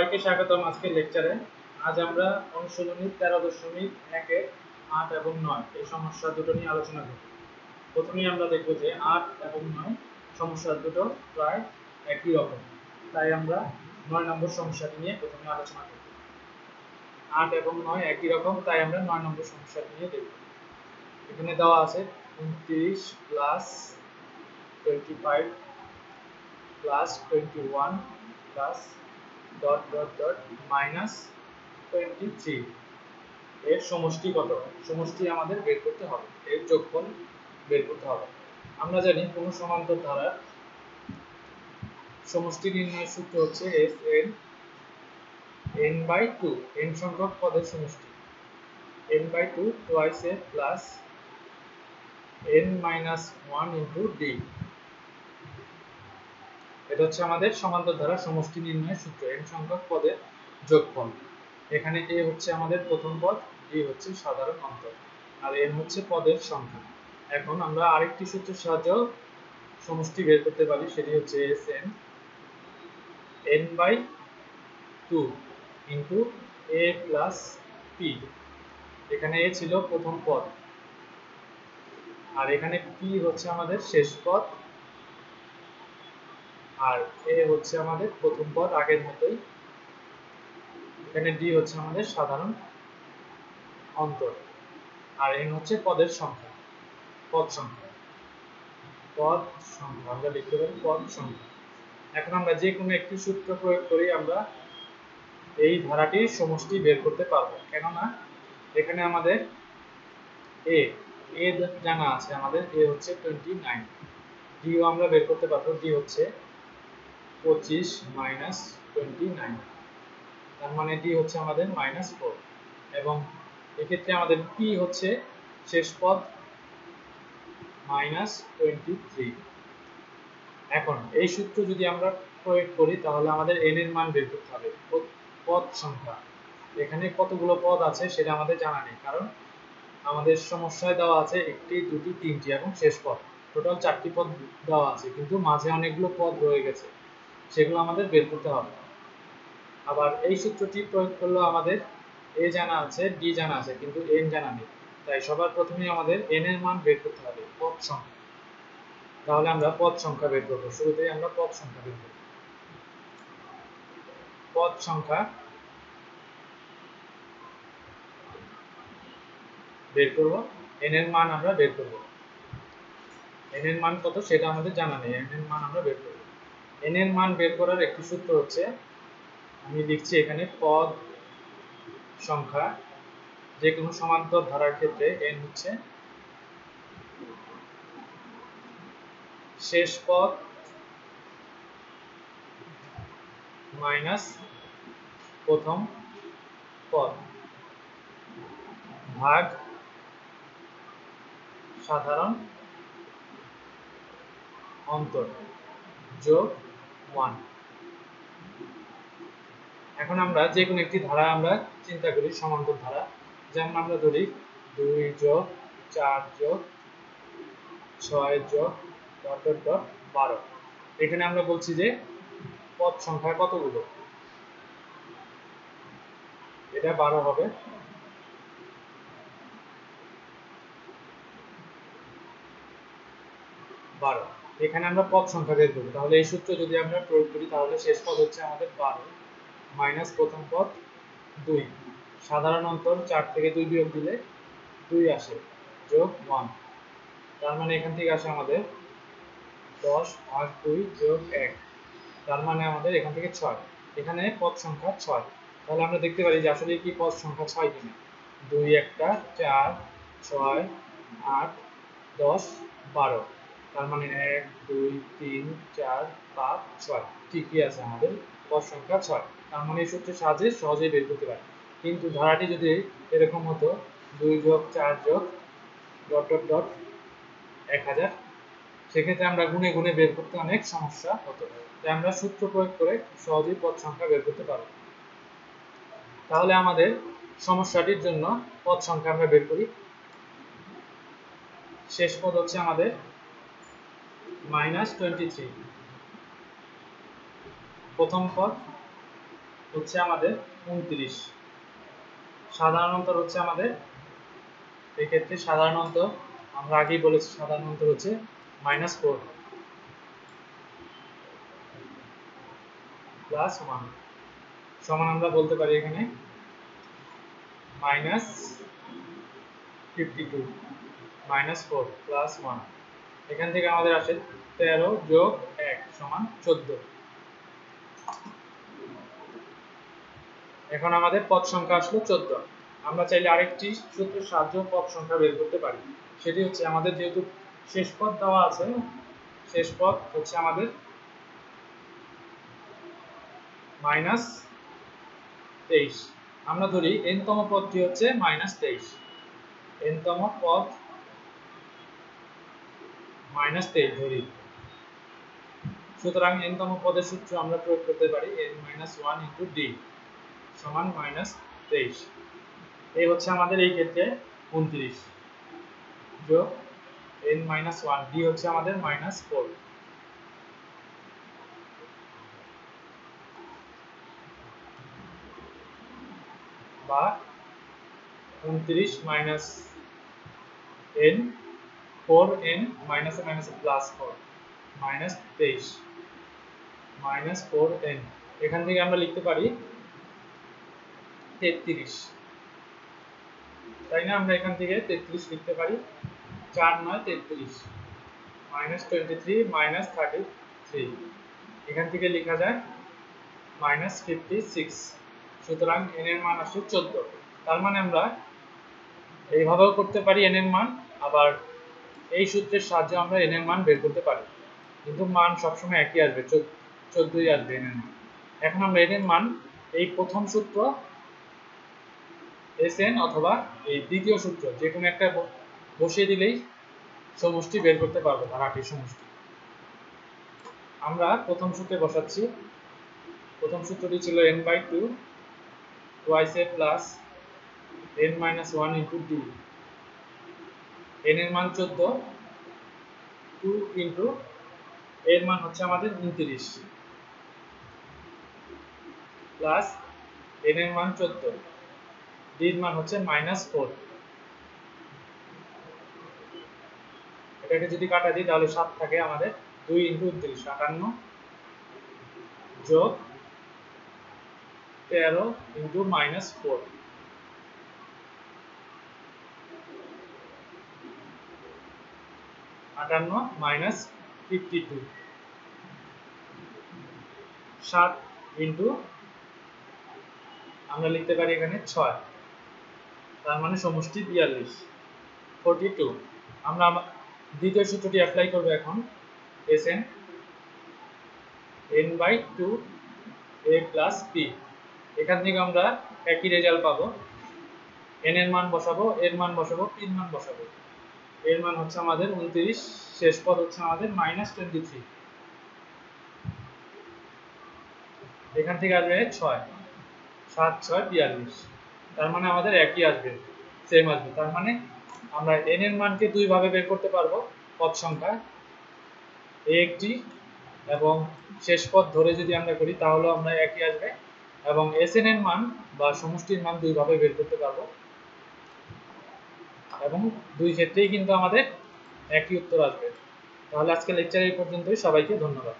সবাইকে স্বাগতম আজকের লেকচারে। আজ আমরা অনুশীলনী 13.1 8 এবং 9 এই সমস্যা দুটো নিয়ে আলোচনা করব। প্রথমেই আমরা দেখব যে 8 এবং 9 সমস্যা দুটো প্রায় একই রকম, তাই আমরা 9 নম্বর সমস্যাটি নিয়ে প্রথমে আলোচনা করব। 8 এবং 9 একই রকম, তাই আমরা 9 নম্বর সমস্যাটি নিয়ে দেখব। এখানে দেওয়া আছে 29 plus 25 plus 21 plus dot dot dot minus 23 এর সমষ্টি কত? সমষ্টি আমাদের বের করতে হবে, এর যোগফল বের করতে হবে। আমরা জানি কোন সমান্তর ধারার সমষ্টি নির্ণয়ের সূত্র হচ্ছে n/2, n সংখ্যক পদের সমষ্টি। n/2 twice a plus n-1 into d। এটা হচ্ছে আমাদের সমান্তর ধারার সমষ্টি নির্ণয়ের সূত্র, n সংখ্যক পদের যোগফল। এখানে a হচ্ছে আমাদের প্রথম পদ, d হচ্ছে সাধারণ অন্তর, আর n হচ্ছে পদের সংখ্যা। এখন আমরা আরেকটি সূত্রের সাহায্যে সমষ্টি বের করতে পারি, সেটি হচ্ছে Sn n/2 into a plus p। এখানে a ছিল প্রথম পদ, আর এখানে p হচ্ছে আমাদের শেষ পদ, আর a হচ্ছে আমাদের প্রথম পদ আগের মতোই। এখানে d হচ্ছে আমাদের সাধারণ অন্তর, আর n হচ্ছে পদের সংখ্যা, পদ সংখ্যা আমরা লিখতে পারি পদ সংখ্যা। এখন আমরা যে কোনো একটি সূত্র প্রয়োগ করি আমরা এই ধারাটির সমষ্টি বের করতে পারবো, কেননা এখানে আমাদের a জানা আছে, আমাদের a হচ্ছে 29, d ও আমরা বের করতে পারবো, d হচ্ছে 25 minus 29, তার মানে d হচ্ছে আমাদের -4, এবং এক্ষেত্রে আমাদের p হচ্ছে শেষ পদ -23। এখন এই সূত্র যদি আমরা প্রয়োগ করি তাহলে আমাদের n এর মান বের করতে হবে, পদ সংখ্যা। এখানে কতগুলো পদ আছে সেটা আমাদের জানা নেই, কারণ আমাদের সমস্যায় দেওয়া আছে একটি, দুটি, তিনটি এবং শেষ পদ, টোটাল 4টি পদ দেওয়া আছে, কিন্তু মাঝে অনেকগুলো পদ রয়ে গেছে, সেগুলো আমাদের বের করতে হবে। আবার এই সূত্রটি প্রয়োগ করলে আমাদের a জানা আছে, d জানা আছে, কিন্তু n জানা নেই, তাই সবার প্রথমে আমাদের n এর মান বের করতে হবে, পদ সংখ্যা। তাহলে আমরা পদ সংখ্যা বের করব। শুরুতেই আমরা পদ সংখ্যা বের করব। পদ সংখ্যা বের করব, n এর মান আমরা বের করব। n এর মান কত সেটা আমাদের জানা নেই, n এর মান আমরা বের করব। n এর মান বের করার একটি সূত্র হচ্ছে, আমি লিখছি এখানে পদ সংখ্যা, যে কোনো সমান্তর ধারার ক্ষেত্রে n হচ্ছে শেষ পদ মাইনাস প্রথম পদ ভাগ সাধারণ অন্তর যোগ 1। এখন আমরা যে কোনো একটি ধারা আমরা চিন্তা করি, সমান্তর ধারা, যেমন আমরা ধরি 2 যোগ 4 যোগ 6 যোগ ডট ডট ডট 12। এখানে আমরা বলছি যে পদ সংখ্যা কতগুলো, এটা 12 হবে। এখানে আমরা পদ সংখ্যা বের করব, তাহলে এই সূত্র যদি আমরা প্রয়োগ করি তাহলে শেষ পদ হচ্ছে আমাদের 12 মাইনাস প্রথম পদ 2, সাধারণ অন্তর 4 থেকে 2 বিয়োগ দিলে 2 আসে, যোগ 1, তার মানে এখান থেকে আসে আমাদের 10 ভাগ 2 যোগ 1, তার মানে আমাদের এখান থেকে 6। এখানে পদ সংখ্যা 6, তাহলে আমরা দেখতে পারি যে আসলে কি পদ সংখ্যা 6 কিনা। 2 একটা 4 6 8 10 12, তার মানে 1 2 3 4 5 6, ঠিকই আছে, আমাদের পদ সংখ্যা 6। তার মানে এই সূত্রের সাহায্যে সহজেই বের করতে পারি। কিন্তু ধারাটি যদি এরকম হতো 2 যোগ 4 যোগ ডট ডট ডট 1000, সেক্ষেত্রে আমরা গুণে গুণে বের করতে অনেক সমস্যা হতো, তাই আমরা সূত্র প্রয়োগ করে সহজেই পদ সংখ্যা বের করতে পারব। তাহলে আমাদের সমস্যাটির জন্য পদ সংখ্যা আমরা বের করি। শেষ পদ হচ্ছে আমাদের -23, প্রথম পদ হচ্ছে আমাদের 29। সাধারণ অন্তর হচ্ছে আমাদের, এক্ষেত্রে সাধারণ অন্তর আমরা আগেই বলেছি, সাধারণ অন্তর হচ্ছে -4 প্লাস 1 সমান আমরা বলতে পারি এখানে -52 -4 প্লাস 1। এখান থেকে আমাদের আসে 13 যোগ 1 সমান 14। এখন আমাদের পদ সংখ্যা আসলো 14। আমরা চাইলে আরেকটি সূত্রের সাহায্যে পদ সংখ্যা বের করতে পারি। সেটি হচ্ছে আমাদের যেহেতু শেষ পদ দেওয়া আছে, শেষ পদ হচ্ছে আমাদের -23। আমরা ধরি n তম পদটি হচ্ছে -23, n তম পদ -23 ধরি। সুতরাং n তম পদের সূত্র আমরা প্রয়োগ করতে পারি n-1 * d সমান -23। এই হচ্ছে আমাদের এই ক্ষেত্রে 29 যোগ n-1, d হচ্ছে আমাদের -4 বা 29 n 4n -4 -23 -4n। এখান থেকে আমরা লিখতে পারি 33, তাই না? আমরা এখান থেকে 33 লিখতে পারি, 4 9 33 -23 -33, এখান থেকে লেখা যায় -56। সুতরাং n এর মান আসছে 14। তার মানে আমরা এইভাবেও করতে পারি n এর মান, আবার এই সূত্রের সাহায্যে আমরা n এর মান বের করতে পারি, কিন্তু মান সবসময় একই আসবে, 14ই আসবে n এর মান। এখন আমরা n এর মান এই প্রথম সূত্র Sn অথবা এই দ্বিতীয় সূত্র যে কোনো একটা বসিয়ে দিলেই সমষ্টি বের করতে পারবো, ধারাটির সমষ্টি। আমরা প্রথম সূত্রে বসাচ্ছি। প্রথম সূত্রটি ছিল n/2 twice a plus n-1 * d। n এর মান 14, 2 ইনটু এর মান হচ্ছে আমাদের 29 প্লাস n এর মান 14, d এর মান হচ্ছে -4। এটাকে যদি কাটা দিই তাহলে 7 থাকে আমাদের, 2 ইনটু 29 58 যোগ 13 ইনটু -4 58 -52 7 ইনটু আমরা লিখতে পারি এখানে 6, তার মানে সমষ্টি 42 42। আমরা দ্বিতীয় সূত্রটি অ্যাপ্লাই করব এখন, Sn n/2 a plus p। এখান থেকে আমরা একই রেজাল্ট পাবো, n এর মান বসাবো, এর মান বসাবো, p এর মান বসাবো। এর মান হচ্ছে আমাদের 29, শেষ পদ হচ্ছে আমাদের -23, এখান থেকে আসবে 6, 7 6 42, তার মানে আমাদের একই আসবে, সেম আসবে। তার মানে আমরা n এর মানকে দুই ভাবে বের করতে পারবো, পদ সংখ্যা একটি এবং শেষ পদ ধরে যদি আমরা করি তাহলে আমরা একই আসবে, এবং Sn এর মান বা সমষ্টির মান দুই ভাবে বের করতে পারবো, এবং দুই ক্ষেত্রেই কিন্তু আমাদের একই উত্তর আসবে। তাহলে আজকে লেকচার এই পর্যন্তই, সবাইকে ধন্যবাদ।